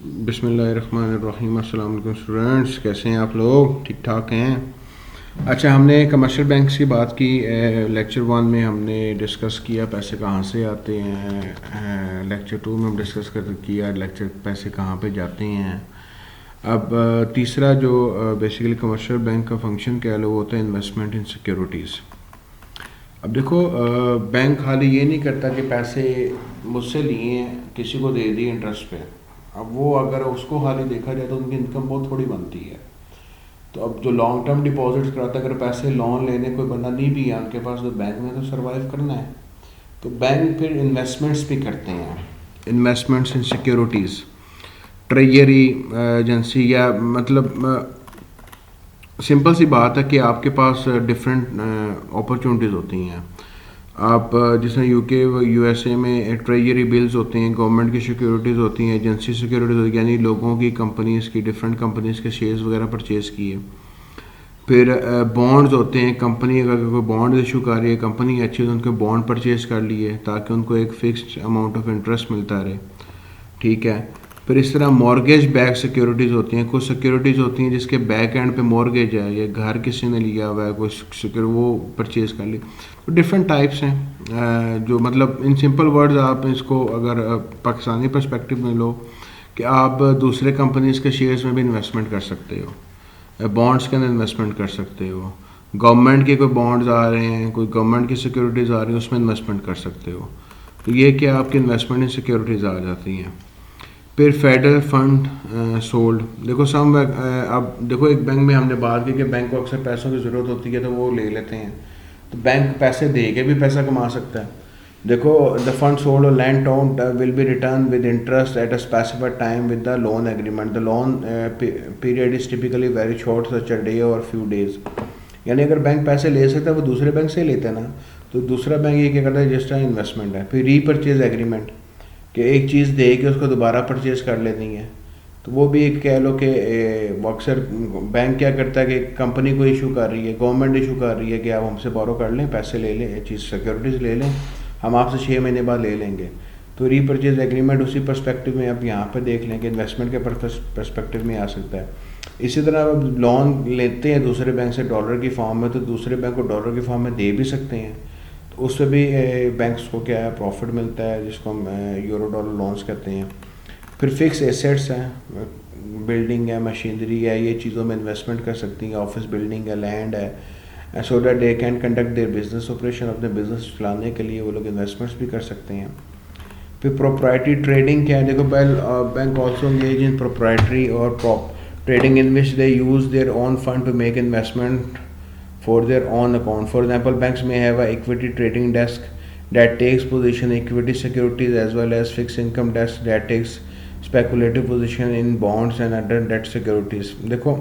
बिस्मिल्लाहिर्रहमानिर्रहीम। अस्सलाम वालेकुम स्टूडेंट्स, कैसे हैं आप लोग? ठीक ठाक हैं? अच्छा, हमने कमर्शियल बैंक्स की बात की। लेक्चर 1 में हमने डिस्कस किया पैसे कहाँ से आते हैं। लेक्चर 2 में हम डिस्कस किया पैसे कहाँ पे जाते हैं। अब तीसरा जो बेसिकली कमर्शियल बैंक का फंक्शन क्या लो होता है, इन्वेस्टमेंट इन सिक्योरिटीज़। अब देखो, बैंक खाली ये नहीं करता कि पैसे मुझसे लिए हैं किसी को दे दिए इंटरेस्ट पे। अब वो अगर उसको खाली देखा जाए तो उनकी इनकम बहुत थोड़ी बनती है। तो अब जो लॉन्ग टर्म डिपॉजिट्स कराता है, अगर पैसे लोन लेने कोई बंदा नहीं भी है उनके पास, तो बैंक में तो सर्वाइव करना है। तो बैंक फिर इन्वेस्टमेंट्स भी करते हैं, investments in securities, treasury agency, या मतलब सिंपल सी बात है कि आपके पास डिफरेंट अपॉर्चुनिटीज़ होती हैं। आप जिसमें यूके यूएसए में ट्रेजरी बिल्स होते हैं, गवर्नमेंट की सिक्योरिटीज़ होती हैं, एजेंसी सिक्योरिटीज़ होती हैं, यानी लोगों की कंपनीज़ की, डिफरेंट कंपनीज़ के शेयर्स वगैरह परचेज़ किए। फिर बॉन्ड्स होते हैं, कंपनी अगर कोई बॉन्ड इशू कर रही है, कंपनी अच्छी है तो उनके बॉन्ड परचेज़ कर लिए ताकि उनको एक फ़िक्स्ड अमाउंट ऑफ इंटरेस्ट मिलता रहे। ठीक है। फिर इस तरह मॉर्गेज बैक सिक्योरिटीज़ होती हैं। कुछ सिक्योरिटीज़ होती हैं जिसके बैक एंड पे मॉर्गेज है, या घर किसी ने लिया हुआ है, कोई सिक्योर वो परचेज़ कर ली। तो डिफरेंट टाइप्स हैं, जो मतलब इन सिंपल वर्ड्स आप इसको अगर पाकिस्तानी पर्सपेक्टिव में लो कि आप दूसरे कंपनीज़ के शेयर्स में भी इन्वेस्टमेंट कर सकते हो, बॉन्ड्स के अंदर इन्वेस्टमेंट कर सकते हो, गवर्नमेंट के कोई बॉन्ड्स आ रहे हैं, कोई गवर्नमेंट की सिक्योरिटीज़ आ रही हैं, उसमें इन्वेस्टमेंट कर सकते हो। तो ये क्या आपकी इन्वेस्टमेंट इन सिक्योरिटीज़ आ जाती हैं। फिर फेडरल फंड सोल्ड। देखो अब देखो, एक बैंक में हमने बात की कि बैंक को अक्सर पैसों की ज़रूरत होती है तो वो ले लेते हैं। तो बैंक पैसे दे के भी पैसा कमा सकता है। देखो, द फंड सोल्ड और land town will be return with interest at a specified time with the loan agreement. The loan period is typically very short, such a day और फ्यू डेज। यानी अगर बैंक पैसे ले सकता है, वो दूसरे बैंक से लेता है ना, तो दूसरा बैंक ये क्या करता है, जिस तरह इन्वेस्टमेंट है। फिर रीपर्चेज एग्रीमेंट, कि एक चीज़ दे के उसको दोबारा परचेज़ कर लेनी है। तो वो भी एक कह लो कि अक्सर बैंक क्या करता है कि कंपनी को इशू कर रही है, गवर्नमेंट इशू कर रही है कि आप हमसे बोरो कर लें, पैसे ले लें, चीज़ सिक्योरिटीज़ ले लें, हम आपसे 6 महीने बाद ले लेंगे। तो रीपर्चेज एग्रीमेंट उसी पर्सपेक्टिव में अब यहाँ पर देख लें कि इन्वेस्टमेंट के पर्सपेक्टिव में आ सकता है। इसी तरह अब लोन लेते हैं दूसरे बैंक से डॉलर की फॉर्म में, तो दूसरे बैंक को डॉलर की फॉर्म में दे भी सकते हैं। तो उससे भी बैंक्स को क्या है, प्रॉफिट मिलता है, जिसको हम यूरो डॉलर लोन्स कहते हैं। फिर फिक्स एसेट्स हैं, बिल्डिंग है, मशीनरी है, ये चीज़ों में इन्वेस्टमेंट कर सकती हैं, ऑफिस बिल्डिंग है, लैंड है, so that they can conduct their business operation. अपने बिजनेस चलाने के लिए वो लोग इन्वेस्टमेंट्स भी कर सकते हैं। फिर प्रोप्राइटरी ट्रेडिंग क्या है, देखो, bank also engage in proprietary और trading in which they use their own fund to make investment for their own account. For example, banks may have a equity trading desk that takes position in equity securities, as well as fixed income desk that takes speculative position in bonds and other debt securities. देखो,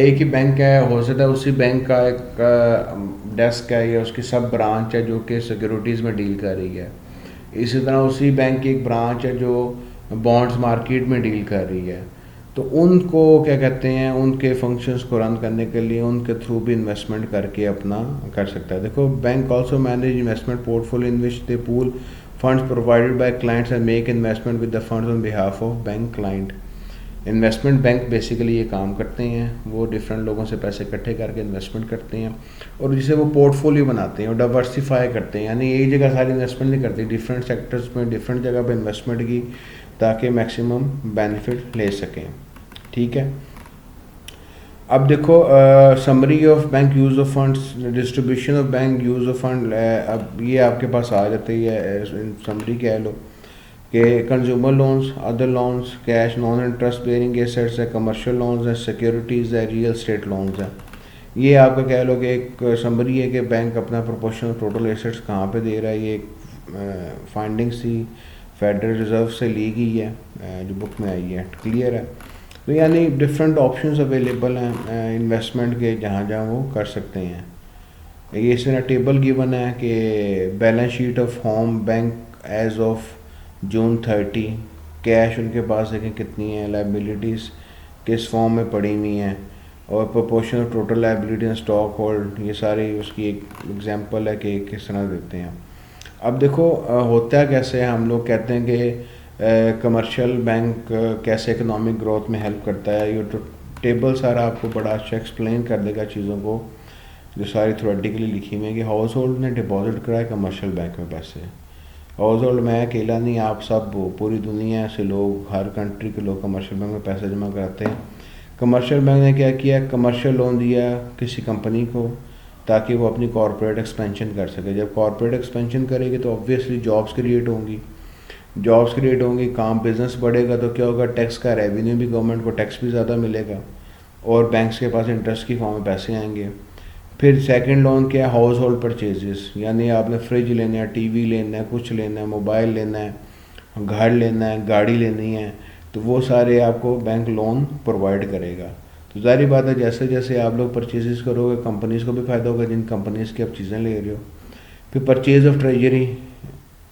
एक ही bank है, हो सकता है उसी bank का एक desk है या उसकी सब ब्रांच है जो कि सिक्योरिटीज़ में डील कर रही है। इसी तरह उसी बैंक की एक ब्रांच है जो बॉन्ड्स मार्केट में डील कर रही है। तो उनको क्या कहते हैं, उनके फंक्शंस को रन करने के लिए उनके थ्रू भी इन्वेस्टमेंट करके अपना कर सकता है। देखो, bank also manage investment portfolio in which they pool funds provided by clients and make investment with the funds on behalf of bank client. Investment bank basically ये काम करते हैं, वो डिफरेंट लोगों से पैसे इकट्ठे करके इन्वेस्टमेंट करते हैं और जिसे वो पोर्टफोलियो बनाते हैं और डाइवर्सिफाई करते हैं। यानी एक जगह सारी इन्वेस्टमेंट नहीं करते, डिफरेंट सेक्टर्स में डिफरेंट जगह पे इन्वेस्टमेंट की, ताकि मैक्सिमम बेनिफिट ले सकें। ठीक है। अब देखो, summary of bank use of funds, distribution of bank use of fund. अब ये आपके पास आ जाती है, समरी कह लो कि consumer loans, other loans, cash, non interest bearing assets है, कमर्शियल लोन्स है, सिक्योरिटीज़ है, रियल स्टेट लोन्स है। ये आपका कह लो कि एक समरी है कि बैंक अपना प्रोपोर्शनल टोटल एसेट्स कहाँ पे दे रहा है। ये एक फाइंडिंग्स थी, फेडरल रिजर्व से ली गई है, जो बुक में आई है, क्लियर है। तो यानी डिफरेंट ऑप्शंस अवेलेबल हैं इन्वेस्टमेंट के, जहाँ जहाँ वो कर सकते हैं। ये इस तरह टेबल गिवन है कि balance sheet of Home Bank as of June 30, cash उनके पास देखें कितनी है, लाइबिलिटीज़ किस फॉर्म में पड़ी हुई हैं, और proportion of total liability and stock hold, ये सारी उसकी एक एग्जांपल है कि किस तरह देते हैं। अब देखो, होता कैसे है, हम लोग कहते हैं कि कमर्शियल बैंक कैसे इकोनॉमिक ग्रोथ में हेल्प करता है, ये तो टेबल सारा आपको बड़ा अच्छा एक्सप्लेन कर देगा चीज़ों को, जो सारी थ्योरेटिकली लिखी हुई है कि हाउस होल्ड ने डिपॉजिट कराए कमर्शियल बैंक में पैसे। हाउस होल्ड में अकेला नहीं, आप सब पूरी दुनिया से लोग, हर कंट्री के लोग कमर्शियल बैंक में पैसे जमा कराते हैं। कमर्शियल बैंक ने क्या किया, कमर्शियल लोन दिया किसी कंपनी को ताकि वो अपनी कॉरपोरेट एक्सपेंशन कर सके। जब कॉरपोरेट एक्सपेंशन करेगी तो ऑब्वियसली जॉब्स क्रिएट होंगी, जॉब्स क्रिएट होंगी, काम बिजनेस बढ़ेगा तो क्या होगा, टैक्स का रेवेन्यू भी, गवर्नमेंट को टैक्स भी ज़्यादा मिलेगा और बैंक्स के पास इंटरेस्ट की फॉर्म में पैसे आएंगे। फिर सेकंड लोन क्या है, हाउस होल्ड परचेजेस, यानी आपने फ्रिज लेना है, टीवी लेना है, कुछ लेना है, मोबाइल लेना है, घर लेना है, गाड़ी लेनी है, तो वो सारे आपको बैंक लोन प्रोवाइड करेगा। तो ज़ाहिर बात है जैसे जैसे आप लोग परचेजेस करोगे कंपनीज़ को भी फ़ायदा होगा जिन कंपनीज़ की आप चीज़ें ले रहे हो। फिर परचेज ऑफ ट्रेजरी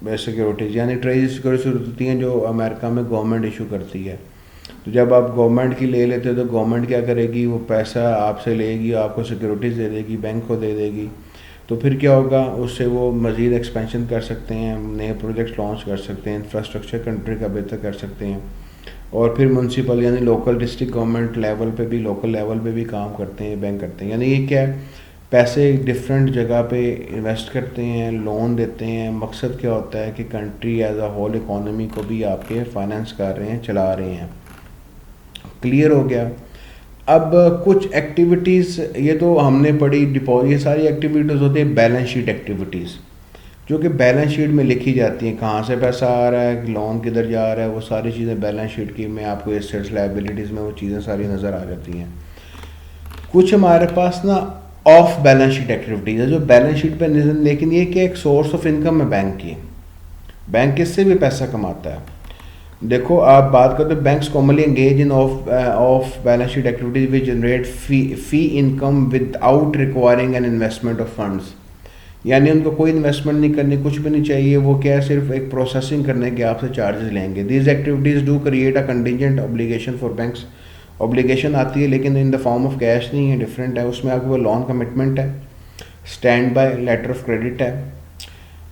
सिक्योरिटीज़, यानी ट्रेजरी सिक्योरिटीज होती हैं जो अमेरिका में गवर्नमेंट इशू करती है। तो जब आप गवर्नमेंट की ले लेते हो तो गवर्नमेंट क्या करेगी, वो पैसा आपसे लेगी, आपको सिक्योरिटीज़ दे देगी, बैंक को दे देगी। तो फिर क्या होगा, उससे वो मज़ीद एक्सपेंशन कर सकते हैं, नए प्रोजेक्ट्स लॉन्च कर सकते हैं, इंफ्रास्ट्रक्चर कंट्री का बेहतर कर सकते हैं। और फिर म्यूनसिपल यानी लोकल डिस्ट्रिक्ट गवर्नमेंट लेवल पे भी, लोकल लेवल पे भी काम करते हैं, बैंक करते हैं। यानी ये क्या है, पैसे डिफरेंट जगह पे इन्वेस्ट करते हैं, लोन देते हैं। मकसद क्या होता है कि country as a whole economy को भी आपके फाइनेंस कर रहे हैं, चला रहे हैं। क्लियर हो गया। अब कुछ एक्टिविटीज़, ये तो हमने पढ़ी डिपॉजिट, ये सारी एक्टिविटीज़ होती है बैलेंस शीट एक्टिविटीज़, जो कि बैलेंस शीट में लिखी जाती हैं, कहाँ से पैसा आ रहा है, लोन किधर जा रहा है, वो सारी चीज़ें बैलेंस शीट की में आपको एसेट्स लायबिलिटीज़ में वो चीज़ें सारी नज़र आ जाती हैं। कुछ हमारे पास ना ऑफ बैलेंस शीट एक्टिविटीज़ है जो बैलेंस शीट पे नहीं, लेकिन ये कि एक सोर्स ऑफ इनकम है बैंक की, बैंक किससे भी पैसा कमाता है। देखो आप बात करते हो, banks commonly engage in of balance sheet activities which generate fee income without requiring an investment of funds, यानी उनको कोई इन्वेस्टमेंट नहीं करनी, कुछ भी नहीं चाहिए, वो क्या है सिर्फ एक प्रोसेसिंग करने के आपसे चार्जेस लेंगे। These activities do create a contingent obligation for banks, obligation आती है लेकिन in the form of cash नहीं है, डिफरेंट है। उसमें आपको लोन कमिटमेंट है, standby letter of credit है,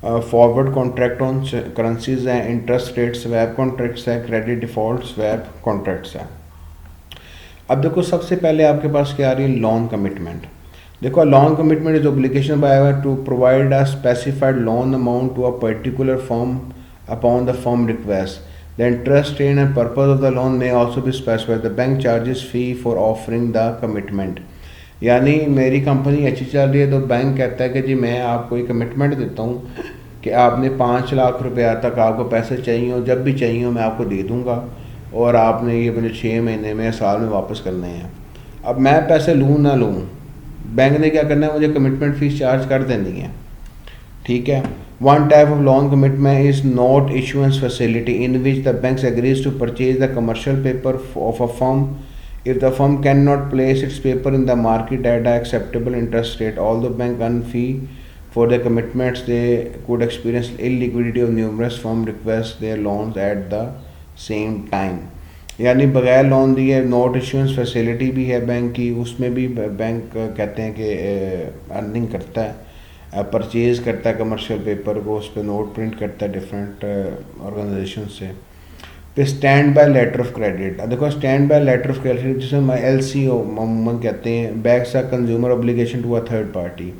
फॉरवर्ड कॉन्ट्रैक्ट ऑन करेंसीज है, इंटरेस्ट रेट स्वैप कॉन्ट्रैक्ट्स है, क्रेडिट डिफॉल्ट स्वैप कॉन्ट्रैक्ट्स है। अब देखो सबसे पहले आपके पास क्या आ रही है, लोन कमिटमेंट। देखो loan commitment is obligation by to provide a specified loan amount to a particular firm upon the firm request. The interest rate and purpose of the loan may also be specified. The bank charges fee for offering the commitment. यानी मेरी company अच्छी चल रही है तो bank कहता है कि जी मैं आपको एक कमिटमेंट देता हूँ कि आपने 5 लाख रुपया तक आपको पैसे चाहिए हो, जब भी चाहिए हो मैं आपको दे दूँगा और आपने ये मुझे 6 महीने में, साल में वापस करने हैं। अब मैं पैसे लूँ ना लूँ, बैंक ने क्या करना है, मुझे कमिटमेंट फीस चार्ज कर देनी है। ठीक है। One type of loan commitment is note issuance facility in which the bank agrees to purchase the commercial paper of a firm if the firm cannot place its paper in the market at an acceptable interest rate. Although bank earn fee for their commitments, they could experience illiquidity of numerous firm request their loans at the same time. यानी बगैर loan दिए note issuance facility भी है bank की, उसमें भी bank कहते हैं कि अर्निंग करता है, परचेज करता है कमर्शियल पेपर को, उस पर नोट प्रिंट करता है डिफरेंट ऑर्गेनाइजेशन से। फिर standby letter of credit. देखो standby letter of credit जिसे LC अमूमन कहते हैं, backs a consumer obligation to a third party.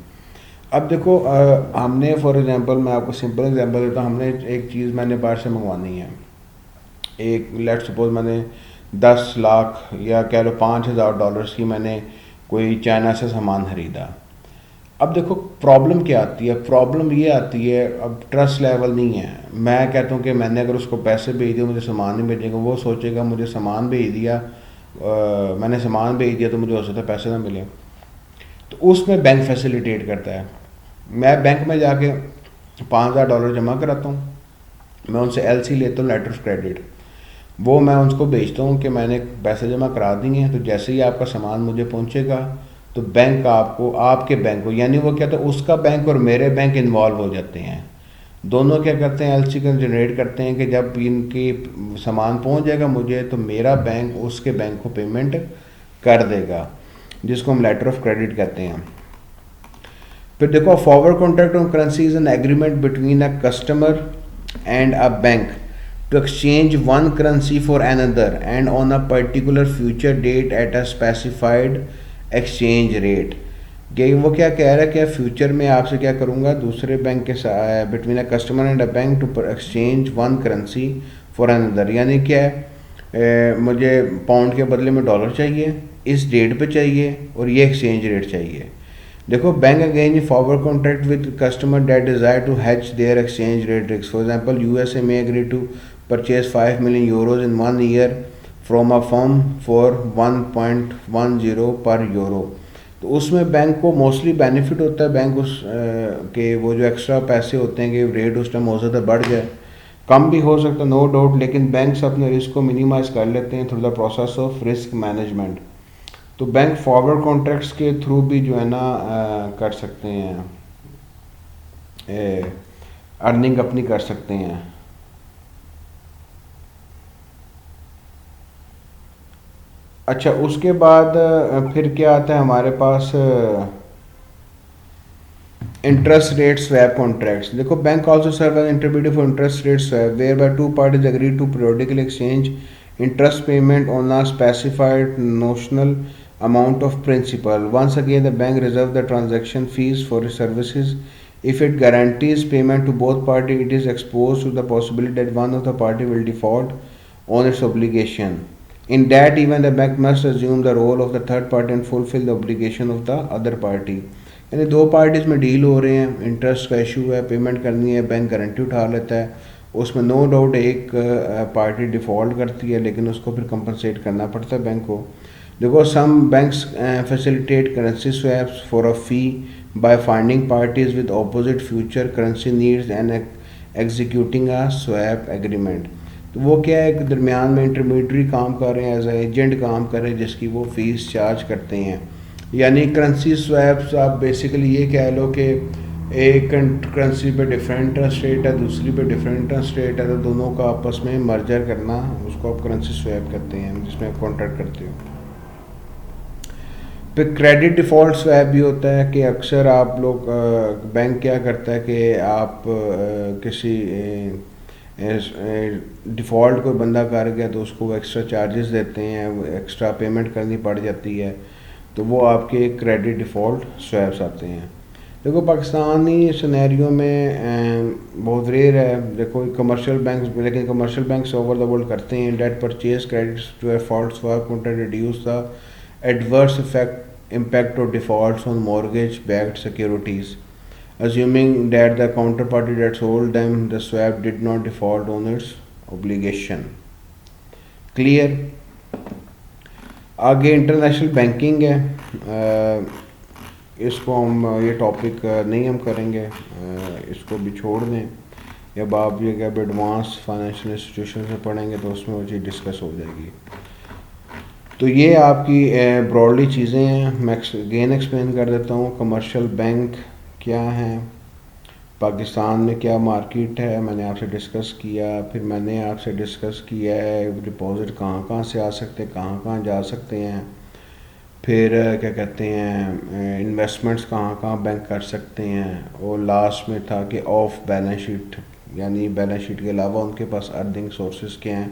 अब देखो हमने फॉर एग्जांपल, मैं आपको सिंपल एग्जांपल देता हूँ, हमने एक चीज़ मैंने बाहर से मंगवानी है, एक लेट सपोज मैंने 10 लाख या कह लो $5,000 की मैंने कोई चाइना से सामान खरीदा। अब देखो प्रॉब्लम क्या आती है, प्रॉब्लम ये आती है अब ट्रस्ट लेवल नहीं है। मैं कहता हूँ कि मैंने अगर उसको पैसे भेज दिए, मुझे सामान नहीं भेजेगा, वो सोचेगा मुझे सामान भेज दिया, मैंने सामान भेज दिया तो मुझे हो सकता है पैसे ना मिले। तो उसमें बैंक फैसिलिटेट करता है। मैं बैंक में जाके $5,000 जमा कराता हूँ, मैं उनसे LC लेता हूँ, लेटर ऑफ क्रेडिट, वो मैं उनको भेजता हूँ कि मैंने पैसे जमा करा दिए हैं, तो जैसे ही आपका सामान मुझे पहुँचेगा तो बैंक आपको, आपके बैंक को, यानी वो क्या, तो उसका बैंक और मेरे बैंक इन्वॉल्व हो जाते हैं। दोनों क्या करते हैं, LC को जनरेट करते हैं कि जब इनकी सामान पहुंच जाएगा मुझे तो मेरा बैंक उसके बैंक को पेमेंट कर देगा, जिसको हम लेटर ऑफ क्रेडिट कहते हैं। फिर देखो forward contract on currency is an agreement between a customer and a bank to exchange one currency for another and on a particular future date at a specified exchange rate। कि वो क्या कह रहा है कि फ्यूचर में आपसे क्या करूँगा, दूसरे बैंक के साथ between a customer and a bank to exchange one currency for another. यानी क्या है, मुझे पाउंड के बदले में डॉलर चाहिए, इस डेट पे चाहिए और ये एक्सचेंज रेट चाहिए। देखो, बैंक अगेंज forward contract with customer that desire to hedge their exchange rate risk. For example, USA में agree to purchase 5 million euros in 1 year from a firm for 1.10 पर यूरो। तो उसमें बैंक को mostly benefit होता है, bank उस के वो जो एक्स्ट्रा पैसे होते हैं कि रेट उस टाइम हो सकता है बढ़ जाए, कम भी हो सकता है, नो डाउट, लेकिन बैंक्स अपने रिस्क को मिनिमाइज कर लेते हैं through the process of risk management. तो बैंक फॉरवर्ड कॉन्ट्रैक्ट्स के थ्रू भी जो है ना कर सकते हैं, अर्निंग अपनी कर सकते हैं। अच्छा, उसके बाद फिर क्या आता है हमारे पास, इंटरेस्ट रेट स्वैप कॉन्ट्रैक्ट्स। देखो, bank also serve as intermediate for interest rate swap whereby two parties agree to periodically exchange interest payment on a specified notional amount of principal. Once again, the bank reserves the transaction fees for its services. If it guarantees payment to both parties, it is exposed to the possibility that one of the party will default on its obligation. In that event, the bank must assume the role of the third party and fulfill the obligation of the other party. यानी दो parties में deal हो रहे हैं, interest का issue है, payment करनी है, बैंक गारंटी उठा लेता है, उसमें नो डाउट एक पार्टी डिफ़ॉल्ट करती है, लेकिन उसको फिर कंपनसेट करना पड़ता है बैंक को। देखो, some banks facilitate currency swaps for a fee by finding parties with opposite future currency needs and executing a swap agreement. तो वो क्या है, दरमियान में इंटरमीडियरी काम कर रहे हैं, एज एजेंट काम कर रहे हैं, जिसकी वो फ़ीस चार्ज करते हैं। यानी करेंसी स्वैप्स आप बेसिकली ये कह लो कि एक करेंसी पे डिफरेंट इंटरेस्ट रेट है, दूसरी पे डिफरेंट इंटरेस्ट रेट है, तो दोनों का आपस में मर्जर करना, उसको आप करेंसी स्वैप करते हैं, जिसमें आप कॉन्ट्रैक्ट करते हो। फिर क्रेडिट डिफ़ॉल्ट स्वैप भी होता है कि अक्सर आप लोग बैंक क्या करता है कि आप किसी डिफ़ॉल्ट कोई बंदा कर गया तो उसको एक्स्ट्रा चार्जेस देते हैं, एक्स्ट्रा पेमेंट करनी पड़ जाती है, तो वो आपके क्रेडिट डिफ़ॉल्ट स्वैप्स आते हैं। देखो, पाकिस्तानी सिनेरियो में बहुत रेयर है, देखो कमर्शियल बैंक, लेकिन commercial banks over the world करते हैं। Debt purchase credits to a fault swap contract reduce the adverse impact of defaults on mortgage backed securities, assuming that the counterparty that sold them the swap did not default on its obligation. Clear? आगे international banking है, इसको हम ये topic नहीं हम करेंगे, इसको भी छोड़ दें। जब आप ये क्या एडवांस फाइनेंशियल इंस्टीट्यूशन से पढ़ेंगे तो उसमें वो चीज़ डिस्कस हो जाएगी। तो ये आपकी ब्रॉडली चीज़ें हैं। मैं अगेन एक्सप्लेन कर देता हूँ, कमर्शियल बैंक क्या है, पाकिस्तान में क्या मार्केट है, मैंने आपसे डिस्कस किया। फिर मैंने आपसे डिस्कस किया है डिपॉज़िट कहाँ कहाँ से आ सकते हैं, कहाँ कहाँ जा सकते हैं। फिर क्या कहते हैं, इन्वेस्टमेंट्स कहाँ कहाँ बैंक कर सकते हैं। और लास्ट में था कि ऑफ बैलेंस शीट, यानी बैलेंस शीट के अलावा उनके पास अर्निंग सोर्सेज क्या हैं,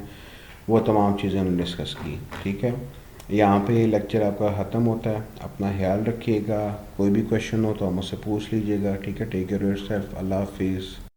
वो तमाम चीज़ें हमने डिस्कस की। ठीक है, यहाँ पे ये लेक्चर आपका ख़त्म होता है। अपना ख्याल रखिएगा, कोई भी क्वेश्चन हो तो मुझसे पूछ लीजिएगा। ठीक है, टेक केयर ऑफ योरसेल्फ, अल्लाह हाफिज़।